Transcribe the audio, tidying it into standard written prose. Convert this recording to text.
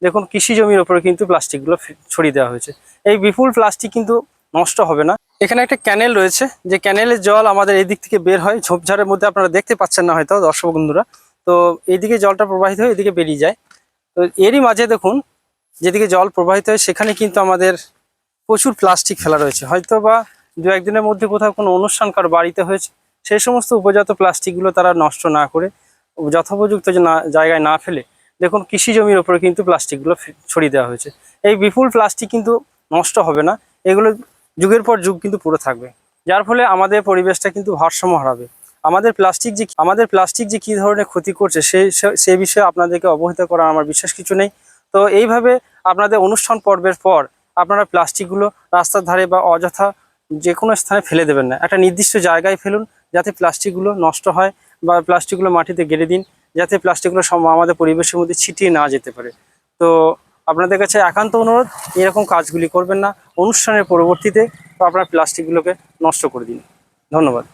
দেখুন কৃষি জমির ওপরে কিন্তু প্লাস্টিকগুলো ছড়িয়ে দেওয়া হয়েছে। এই বিপুল প্লাস্টিক কিন্তু নষ্ট হবে না। এখানে একটা ক্যানেল রয়েছে, যে ক্যানেলের জল আমাদের এই দিক থেকে বের হয়, ঝোপঝাড়ের মধ্যে আপনারা দেখতে পাচ্ছেন না হয়তো দর্শক বন্ধুরা। তো এইদিকে জলটা প্রবাহিত হয়ে এদিকে বেরিয়ে যায়। তো এরই মাঝে দেখুন যেদিকে জল প্রবাহিত হয় সেখানে কিন্তু আমাদের প্রচুর প্লাস্টিক ফেলা রয়েছে। হয়তো বা দু একদিনের মধ্যে কোথাও কোনো অনুষ্ঠান কারো বাড়িতে হয়েছে, সেই সমস্ত উপজাত প্লাস্টিকগুলো তারা নষ্ট না করে যথোপযুক্ত জায়গায় না ফেলে দেখুন কৃষি জমির ওপরে কিন্তু প্লাস্টিকগুলো ছড়িয়ে দেওয়া হয়েছে। এই বিপুল প্লাস্টিক কিন্তু নষ্ট হবে না, এগুলো যুগের পর যুগ কিন্তু পুরো থাকবে, যার ফলে আমাদের পরিবেশটা কিন্তু ভারসাম্য হারাবে। আমাদের প্লাস্টিক যে কী ধরনের ক্ষতি করছে সেই বিষয়ে আপনাদেরকে অবহিত করার আমার বিশেষ কিছু নেই। তো এইভাবে আপনাদের অনুষ্ঠান পর্বের পর আপনারা প্লাস্টিকগুলো রাস্তার ধারে বা অযথা যে কোনো স্থানে ফেলে দেবেন না, একটা নির্দিষ্ট জায়গায় ফেলুন যাতে প্লাস্টিকগুলো নষ্ট হয়, বা প্লাস্টিকগুলো মাটিতে গেড়ে দিন যাতে প্লাস্টিকগুলো আমাদের পরিবেশের মধ্যে ছিটিয়ে না যেতে পারে। তো আপনাদের কাছে একান্ত অনুরোধ, এরকম কাজগুলি করবেন না অনুষ্ঠানের পরবর্তীতে, তো আপনার প্লাস্টিকগুলোকে নষ্ট করে দিন। ধন্যবাদ।